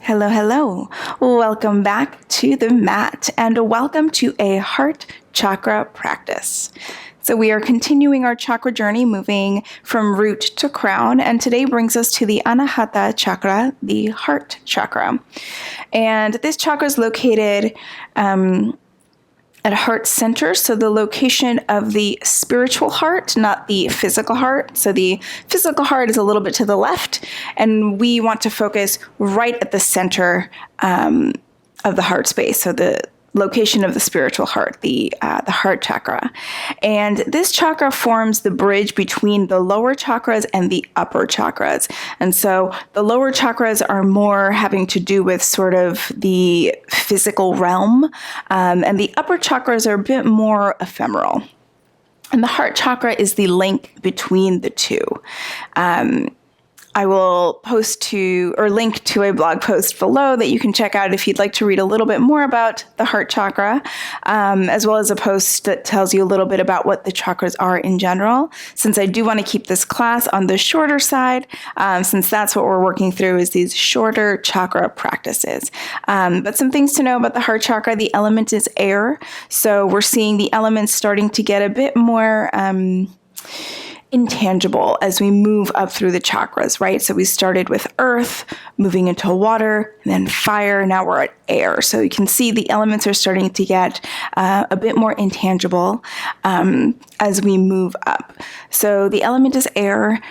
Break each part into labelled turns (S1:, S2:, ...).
S1: Hello, hello. Welcome back to the mat and welcome to a heart chakra practice. So we are continuing our chakra journey, moving from root to crown, and today brings us to the anahata chakra, the heart chakra. And this chakra is located at heart center, so the location of the spiritual heart, not the physical heart. So the physical heart is a little bit to the left, and we want to focus right at the center of the heart space. So the location of the spiritual heart, the heart chakra. And this chakra forms the bridge between the lower chakras and the upper chakras. And so the lower chakras are more having to do with sort of the physical realm, and the upper chakras are a bit more ephemeral. And the heart chakra is the link between the two. I will link to a blog post below that you can check out if you'd like to read a little bit more about the heart chakra, as well as a post that tells you a little bit about what the chakras are in general. Since I do want to keep this class on the shorter side, since that's what we're working through is these shorter chakra practices. But some things to know about the heart chakra: the element is air. So we're seeing the elements starting to get a bit more intangible as we move up through the chakras, right? So we started with earth, moving into water, and then fire. Now we're at air. So you can see the elements are starting to get a bit more intangible as we move up. So the element is air,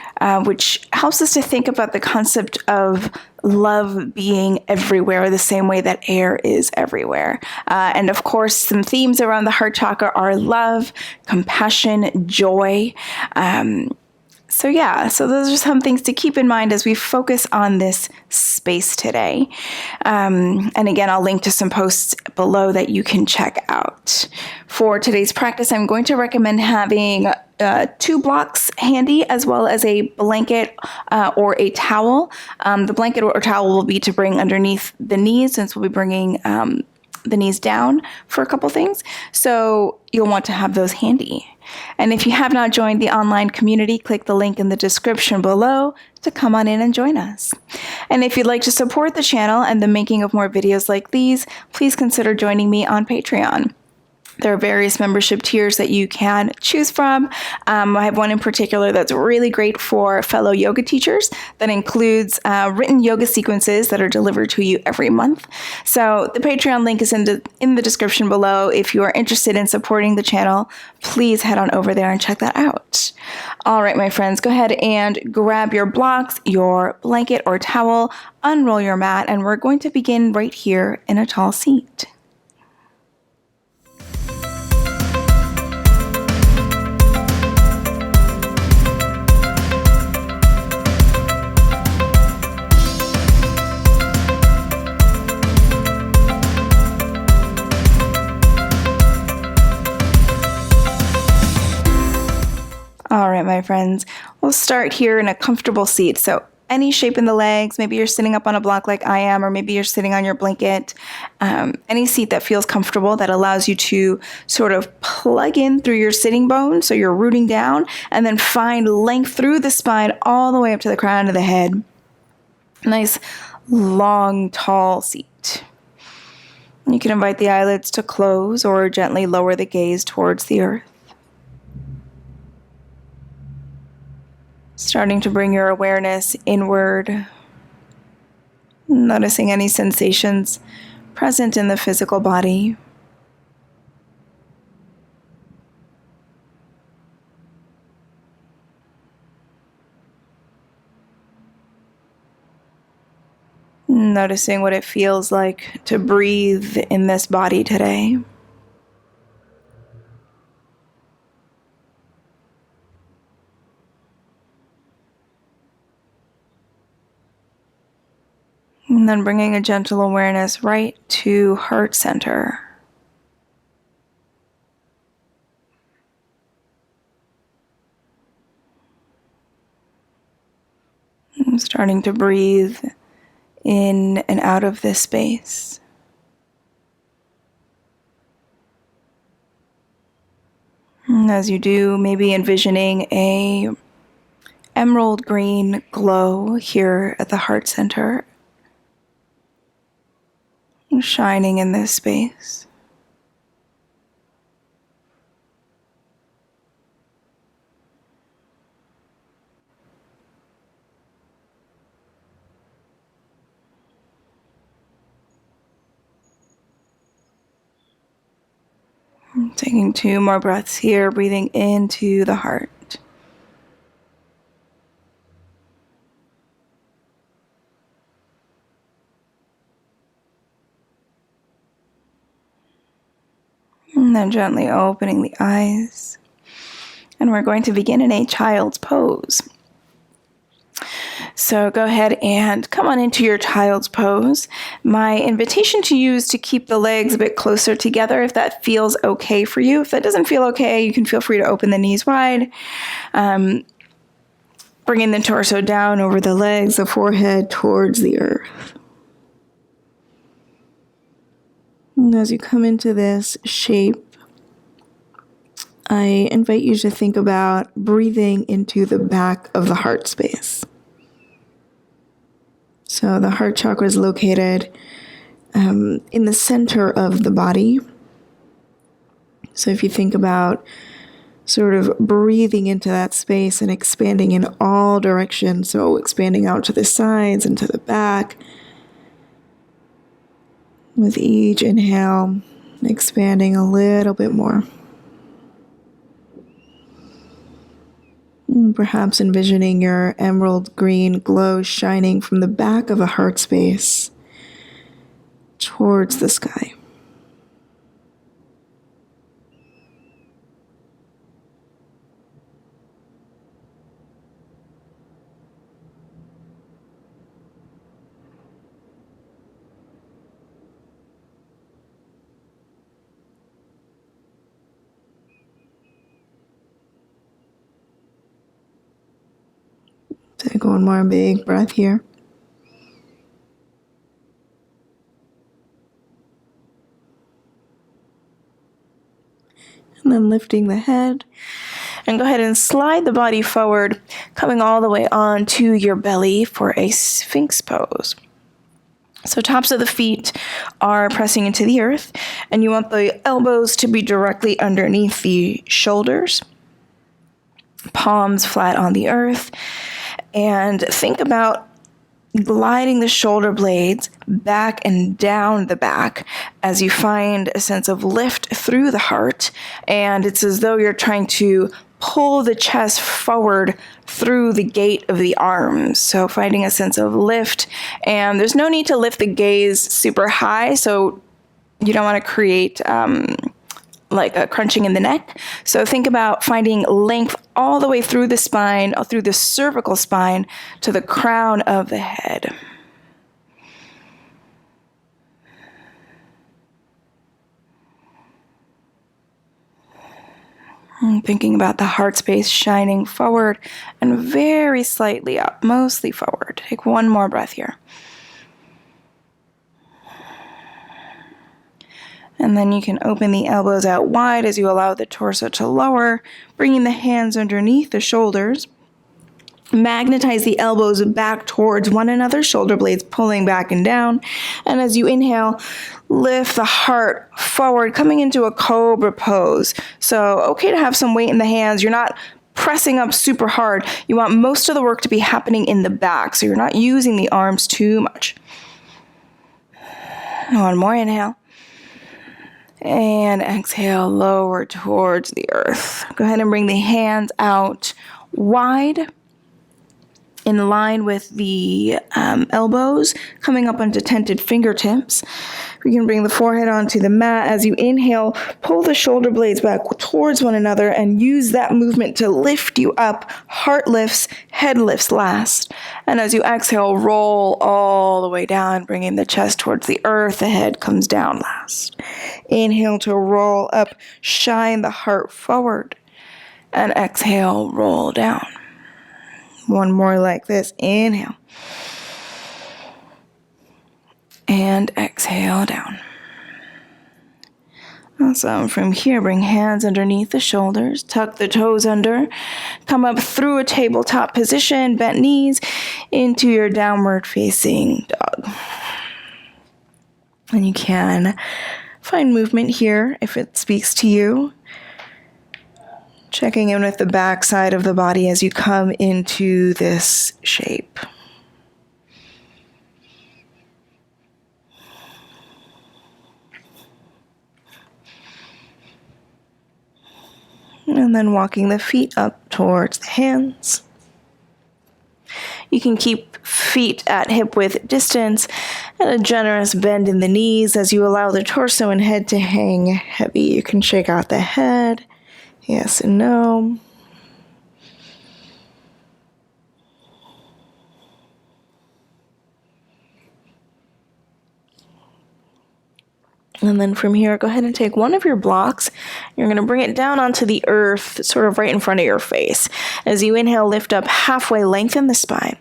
S1: which helps us to think about the concept of love being everywhere, the same way that air is everywhere. And of course, some themes around the heart chakra are love, compassion, joy. So those are some things to keep in mind as we focus on this space today. And again, I'll link to some posts below that you can check out. For today's practice, I'm going to recommend having 2 blocks handy, as well as a blanket or a towel. The blanket or towel will be to bring underneath the knees, since we'll be bringing the knees down for a couple things. So you'll want to have those handy. And if you have not joined the online community, click the link in the description below to come on in and join us. And if you'd like to support the channel and the making of more videos like these, please consider joining me on Patreon. There are various membership tiers that you can choose from. I have one in particular that's really great for fellow yoga teachers that includes written yoga sequences that are delivered to you every month. So the Patreon link is in the description below. If you are interested in supporting the channel, please head on over there and check that out. All right, my friends, go ahead and grab your blocks, your blanket or towel, unroll your mat, and we're going to begin right here in a tall seat. All right, my friends, we'll start here in a comfortable seat. So any shape in the legs, maybe you're sitting up on a block like I am, or maybe you're sitting on your blanket. Any seat that feels comfortable, that allows you to sort of plug in through your sitting bones, so you're rooting down, and then find length through the spine all the way up to the crown of the head. Nice, long, tall seat. You can invite the eyelids to close or gently lower the gaze towards the earth. Starting to bring your awareness inward, noticing any sensations present in the physical body. Noticing what it feels like to breathe in this body today. And then bringing a gentle awareness right to heart center. And starting to breathe in and out of this space. And as you do, maybe envisioning a emerald green glow here at the heart center. shining in this space. Taking 2 more breaths here, breathing into the heart. And then gently opening the eyes. And we're going to begin in a child's pose. So go ahead and come on into your child's pose. My invitation to you is to keep the legs a bit closer together if that feels okay for you. If that doesn't feel okay, you can feel free to open the knees wide. Bringing the torso down over the legs, the forehead towards the earth. And as you come into this shape, I invite you to think about breathing into the back of the heart space. So the heart chakra is located in the center of the body. So if you think about sort of breathing into that space and expanding in all directions, so expanding out to the sides and to the back, with each inhale, expanding a little bit more. Perhaps envisioning your emerald green glow shining from the back of a heart space towards the sky. Take one more big breath here. And then lifting the head. And go ahead and slide the body forward, coming all the way onto your belly for a Sphinx pose. So tops of the feet are pressing into the earth, and you want the elbows to be directly underneath the shoulders. Palms flat on the earth. And think about gliding the shoulder blades back and down the back as you find a sense of lift through the heart. And it's as though you're trying to pull the chest forward through the gate of the arms. So finding a sense of lift. And there's no need to lift the gaze super high, so you don't want to create like a crunching in the neck. So think about finding length all the way through the spine, or through the cervical spine to the crown of the head. And thinking about the heart space shining forward and very slightly up, mostly forward. Take one more breath here. And then you can open the elbows out wide as you allow the torso to lower, bringing the hands underneath the shoulders. Magnetize the elbows back towards one another, shoulder blades pulling back and down. And as you inhale, lift the heart forward, coming into a cobra pose. So okay to have some weight in the hands. You're not pressing up super hard. You want most of the work to be happening in the back, so you're not using the arms too much. One more inhale. And exhale, lower towards the earth. Go ahead and bring the hands out wide, in line with the elbows, coming up onto tented fingertips. We can bring the forehead onto the mat. As you inhale, pull the shoulder blades back towards one another and use that movement to lift you up. Heart lifts, head lifts last. And as you exhale, roll all the way down, bringing the chest towards the earth. The head comes down last. Inhale to roll up, shine the heart forward. And exhale, roll down. One more like this. Inhale. And exhale down. Awesome. From here, bring hands underneath the shoulders. Tuck the toes under. Come up through a tabletop position. Bent knees into your downward facing dog. And you can find movement here if it speaks to you. Checking in with the back side of the body as you come into this shape. And then walking the feet up towards the hands. You can keep feet at hip width distance and a generous bend in the knees as you allow the torso and head to hang heavy. You can shake out the head, yes and no. And then from here, go ahead and take one of your blocks. You're going to bring it down onto the earth, sort of right in front of your face. As you inhale, lift up halfway, lengthen the spine.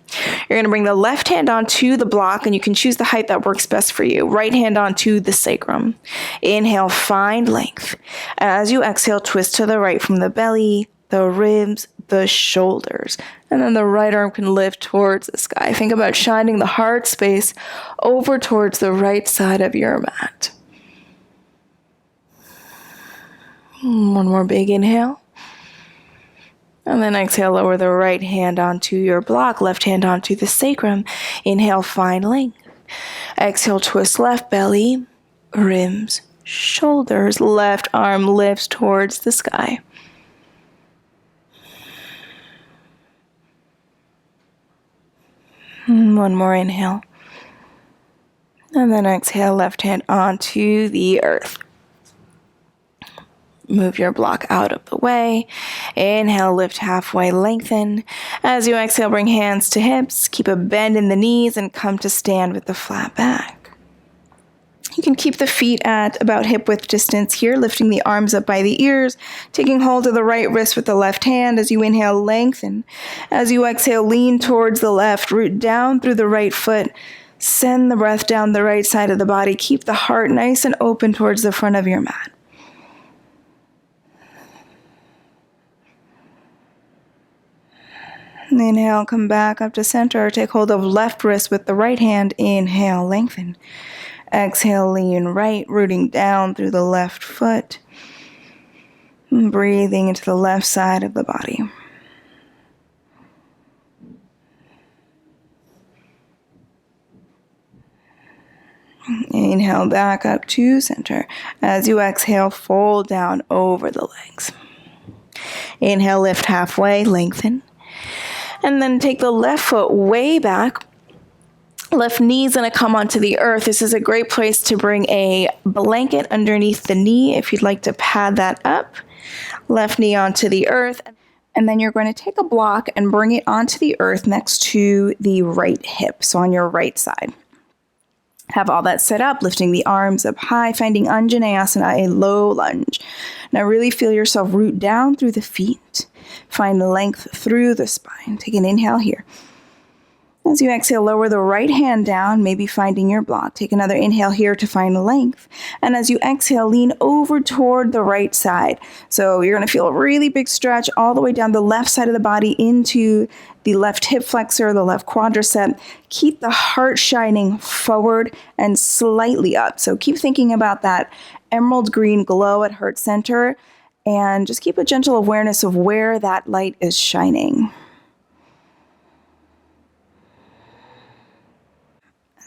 S1: You're going to bring the left hand onto the block, and you can choose the height that works best for you. Right hand onto the sacrum. Inhale, find length. As you exhale, twist to the right from the belly, the ribs, the shoulders. And then the right arm can lift towards the sky. Think about shining the heart space over towards the right side of your mat. One more big inhale. And then exhale, lower the right hand onto your block, left hand onto the sacrum. Inhale, find length. Exhale, twist left belly, ribs, shoulders. Left arm lifts towards the sky. One more inhale. And then exhale, left hand onto the earth. Move your block out of the way. Inhale, lift halfway, lengthen. As you exhale, bring hands to hips. Keep a bend in the knees and come to stand with the flat back. You can keep the feet at about hip width distance here, lifting the arms up by the ears, taking hold of the right wrist with the left hand. As you inhale, lengthen. As you exhale, lean towards the left, root down through the right foot. Send the breath down the right side of the body. Keep the heart nice and open towards the front of your mat. Inhale, come back up to center. Take hold of left wrist with the right hand. Inhale, lengthen. Exhale, lean right, rooting down through the left foot. Breathing into the left side of the body. Inhale, back up to center. As you exhale, fold down over the legs. Inhale, lift halfway, lengthen. And then take the left foot way back. Left knee's going to come onto the earth. This is a great place to bring a blanket underneath the knee if you'd like to pad that up. Left knee onto the earth. And then you're going to take a block and bring it onto the earth next to the right hip, so on your right side. Have all that set up, lifting the arms up high, finding Anjaneyasana, a low lunge. Now really feel yourself root down through the feet. Find length through the spine. Take an inhale here. As you exhale, lower the right hand down, maybe finding your block. Take another inhale here to find length. And as you exhale, lean over toward the right side. So you're going to feel a really big stretch all the way down the left side of the body into the left hip flexor, the left quadricep. Keep the heart shining forward and slightly up. So keep thinking about that emerald green glow at heart center. And just keep a gentle awareness of where that light is shining.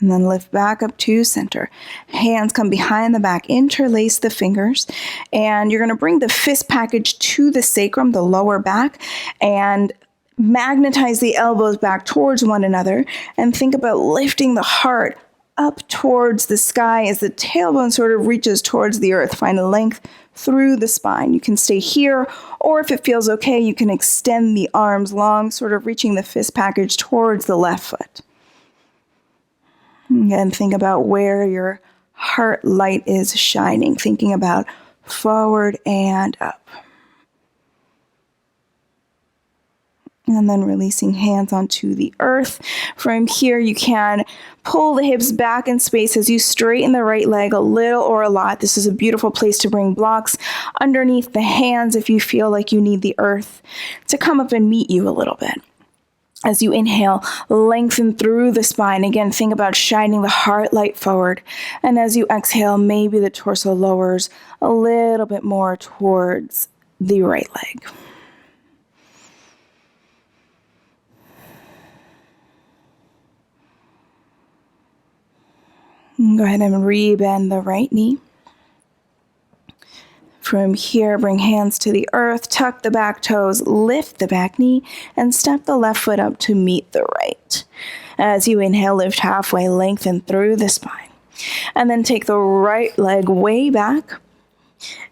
S1: And then lift back up to center. Hands come behind the back, interlace the fingers, and you're going to bring the fist package to the sacrum, the lower back, and magnetize the elbows back towards one another, and think about lifting the heart up towards the sky as the tailbone sort of reaches towards the earth. Find a length through the spine. You can stay here, or if it feels okay, you can extend the arms long, sort of reaching the fist package towards the left foot. And think about where your heart light is shining, thinking about forward and up. And then releasing hands onto the earth. From here, you can pull the hips back in space as you straighten the right leg a little or a lot. This is a beautiful place to bring blocks underneath the hands if you feel like you need the earth to come up and meet you a little bit. As you inhale, lengthen through the spine. Again, think about shining the heart light forward. And as you exhale, maybe the torso lowers a little bit more towards the right leg. Go ahead and rebend the right knee. From here, bring hands to the earth, tuck the back toes, lift the back knee, and step the left foot up to meet the right. As you inhale, lift halfway, lengthen through the spine. And then take the right leg way back.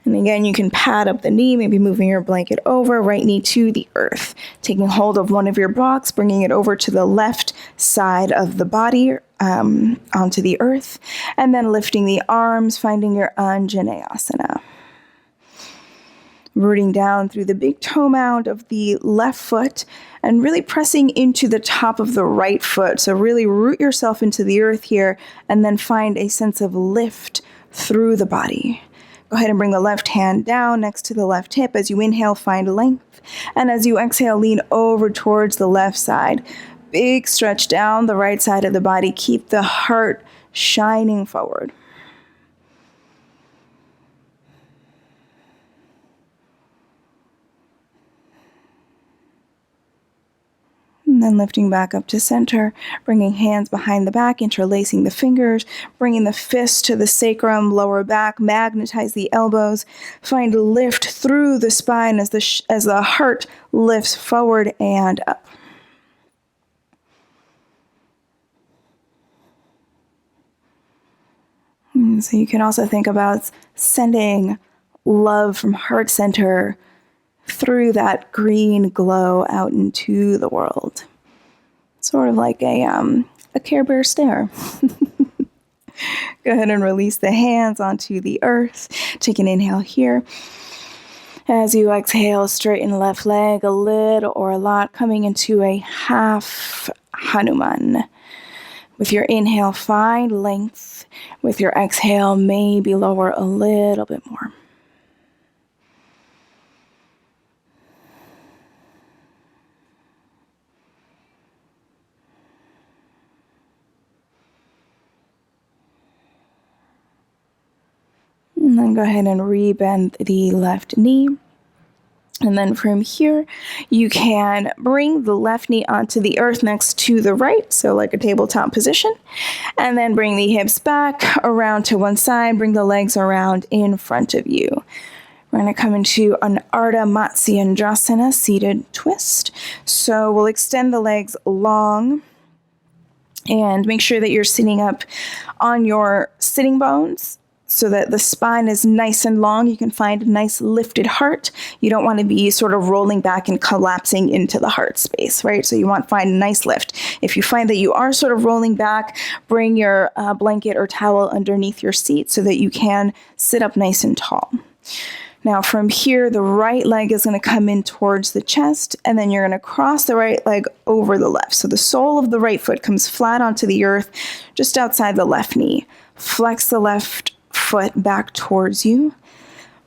S1: And again, you can pad up the knee, maybe moving your blanket over, right knee to the earth. Taking hold of one of your blocks, bringing it over to the left side of the body, onto the earth. And then lifting the arms, finding your unconditionally. Rooting down through the big toe mound of the left foot and really pressing into the top of the right foot. So really root yourself into the earth here and then find a sense of lift through the body. Go ahead and bring the left hand down next to the left hip. As you inhale, find length. And as you exhale, lean over towards the left side. Big stretch down the right side of the body. Keep the heart shining forward. And then lifting back up to center, bringing hands behind the back, interlacing the fingers, bringing the fists to the sacrum, lower back, magnetize the elbows. Find lift through the spine as the heart lifts forward and up. So you can also think about sending love from heart center through that green glow out into the world. Sort of like a Care Bear stare. Go ahead and release the hands onto the earth. Take an inhale here. As you exhale, straighten left leg a little or a lot, coming into a half Hanuman. With your inhale, find length. With your exhale, maybe lower a little bit more. And then go ahead and rebend the left knee. And then from here, you can bring the left knee onto the earth next to the right, so like a tabletop position. And then bring the hips back around to one side, bring the legs around in front of you. We're going to come into an Ardha Matsyendrasana, seated twist. So we'll extend the legs long and make sure that you're sitting up on your sitting bones so that the spine is nice and long. You can find a nice lifted heart. You don't want to be sort of rolling back and collapsing into the heart space, right? So you want to find a nice lift. If you find that you are sort of rolling back, bring your blanket or towel underneath your seat so that you can sit up nice and tall. Now from here, the right leg is going to come in towards the chest, and then you're going to cross the right leg over the left. So the sole of the right foot comes flat onto the earth, just outside the left knee. Flex the left foot back towards you.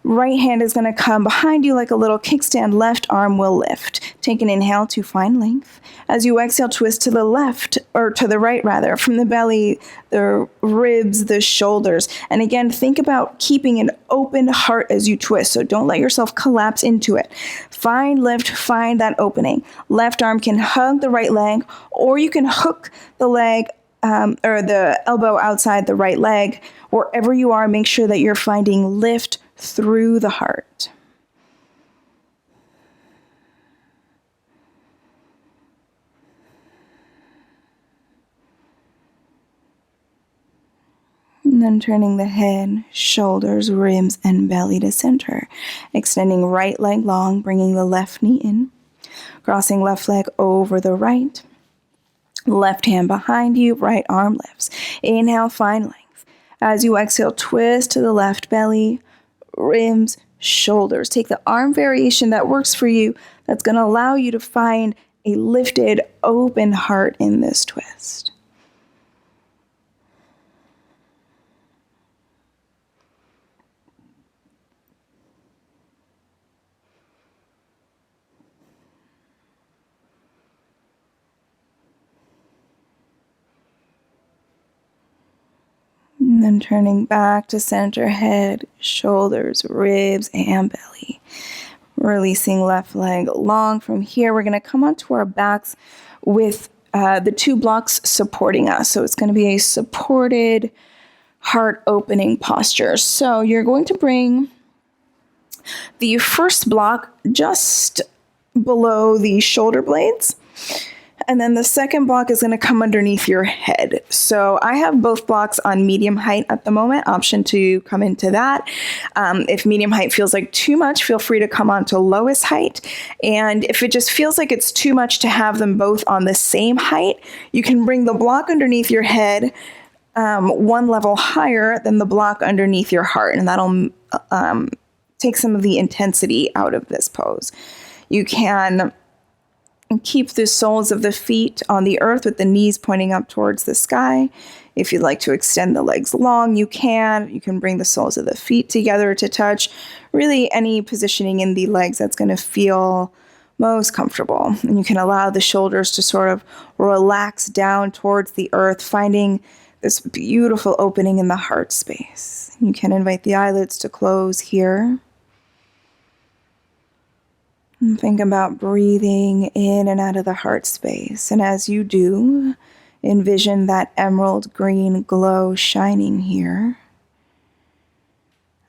S1: Right hand is going to come behind you like a little kickstand. Left arm will lift. Take an inhale to find length. As you exhale, twist to the left, or to the right rather, from the belly, the ribs, the shoulders. And again, think about keeping an open heart as you twist. So don't let yourself collapse into it. Find lift, find that opening. Left arm can hug the right leg, or you can hook the leg or the elbow outside the right leg. Wherever you are, make sure that you're finding lift through the heart. And then turning the head, shoulders, ribs, and belly to center. Extending right leg long, bringing the left knee in. Crossing left leg over the right. Left hand behind you, right arm lifts. Inhale, find length. As you exhale, twist to the left belly, ribs, shoulders. Take the arm variation that works for you. That's going to allow you to find a lifted, open heart in this twist. And then turning back to center, head, shoulders, ribs, and belly. Releasing left leg long. From here, we're going to come onto our backs with the two blocks supporting us. So it's going to be a supported heart opening posture. So you're going to bring the first block just below the shoulder blades. And then the second block is going to come underneath your head. So I have both blocks on medium height at the moment, option to come into that. If medium height feels like too much, feel free to come on to lowest height. And if it just feels like it's too much to have them both on the same height, you can bring the block underneath your head one level higher than the block underneath your heart. And that'll take some of the intensity out of this pose. You can keep the soles of the feet on the earth with the knees pointing up towards the sky. If you'd like to extend the legs long, you can. You can bring the soles of the feet together to touch. Really any positioning in the legs that's going to feel most comfortable. And you can allow the shoulders to sort of relax down towards the earth, finding this beautiful opening in the heart space. You can invite the eyelids to close here. And think about breathing in and out of the heart space. And as you do, envision that emerald green glow shining here.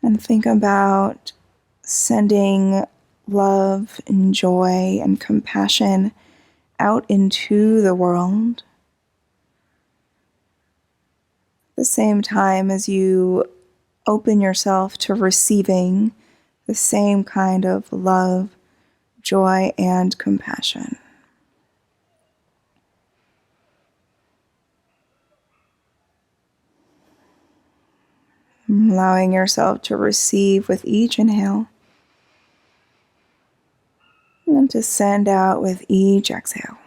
S1: And think about sending love and joy and compassion out into the world. At the same time as you open yourself to receiving the same kind of love, joy, and compassion. Allowing yourself to receive with each inhale and to send out with each exhale.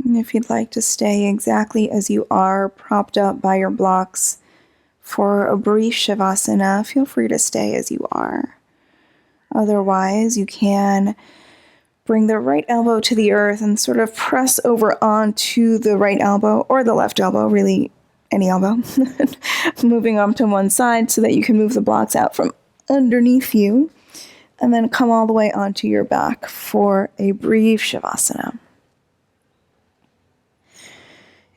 S1: And if you'd like to stay exactly as you are, propped up by your blocks for a brief Savasana, feel free to stay as you are. Otherwise, you can bring the right elbow to the earth and sort of press over onto the right elbow or the left elbow, really any elbow, moving up to one side so that you can move the blocks out from underneath you, and then come all the way onto your back for a brief Shavasana.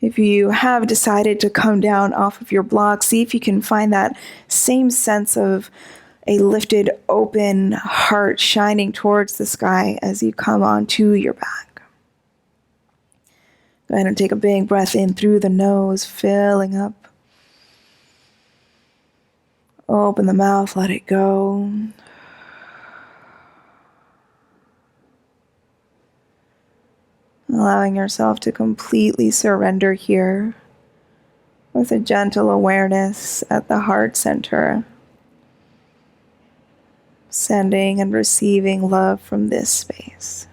S1: If you have decided to come down off of your block, see if you can find that same sense of a lifted, open heart shining towards the sky as you come onto your back. Go ahead and take a big breath in through the nose, filling up. Open the mouth, let it go. Allowing yourself to completely surrender here with a gentle awareness at the heart center. Sending and receiving love from this space.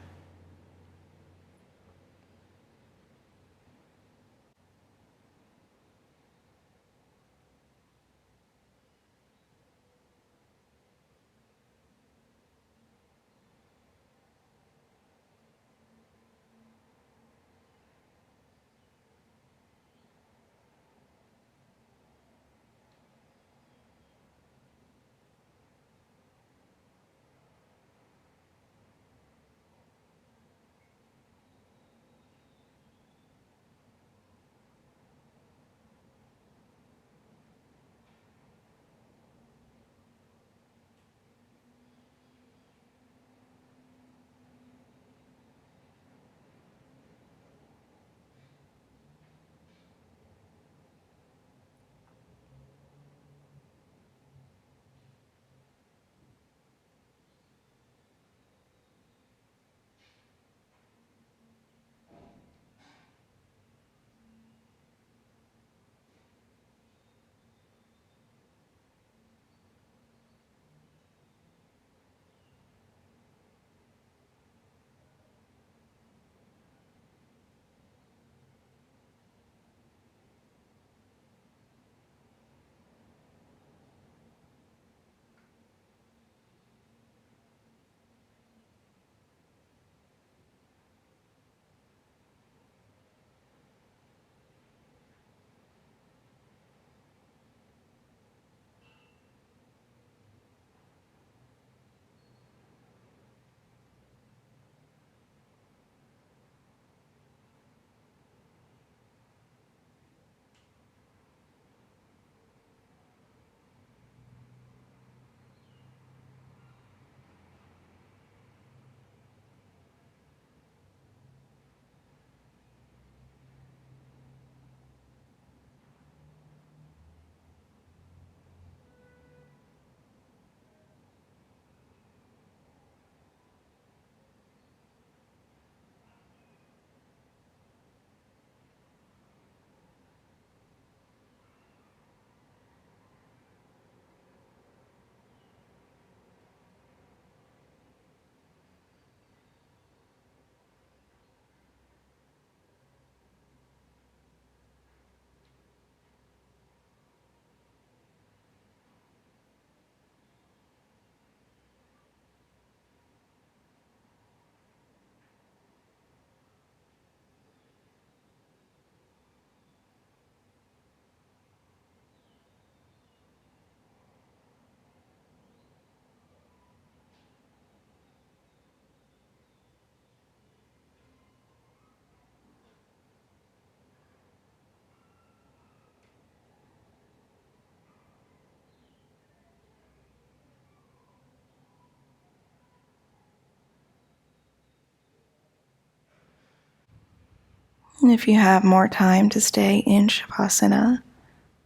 S1: And if you have more time to stay in Savasana,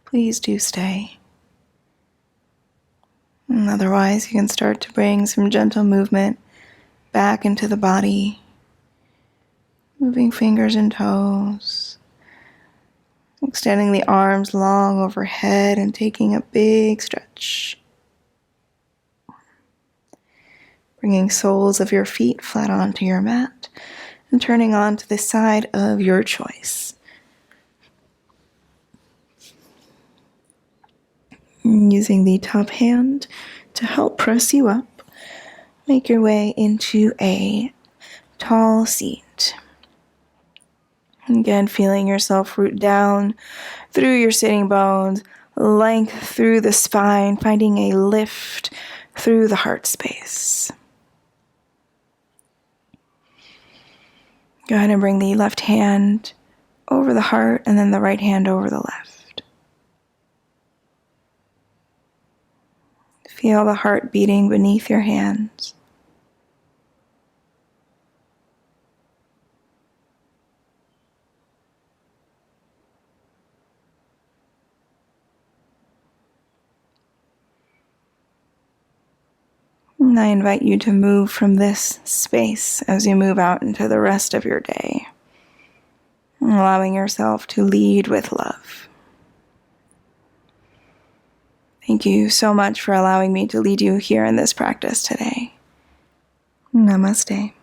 S1: please do stay. And otherwise, you can start to bring some gentle movement back into the body, moving fingers and toes, extending the arms long overhead and taking a big stretch. Bringing soles of your feet flat onto your mat and turning onto the side of your choice. Using the top hand to help press you up, make your way into a tall seat. Again, feeling yourself root down through your sitting bones, length through the spine, finding a lift through the heart space. Go ahead and bring the left hand over the heart and then the right hand over the left. Feel the heart beating beneath your hands. And I invite you to move from this space as you move out into the rest of your day, allowing yourself to lead with love. Thank you so much for allowing me to lead you here in this practice today. Namaste.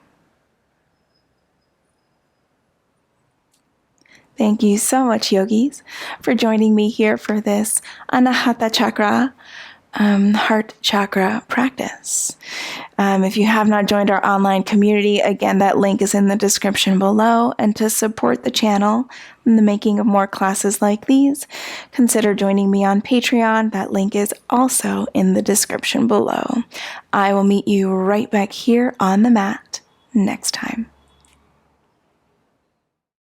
S1: Thank you so much, yogis, for joining me here for this anahata chakra, heart chakra practice. If you have not joined our online community, again, that link is in the description below. And to support the channel and the making of more classes like these, consider joining me on Patreon. That link is also in the description below. I will meet you right back here on the mat next time.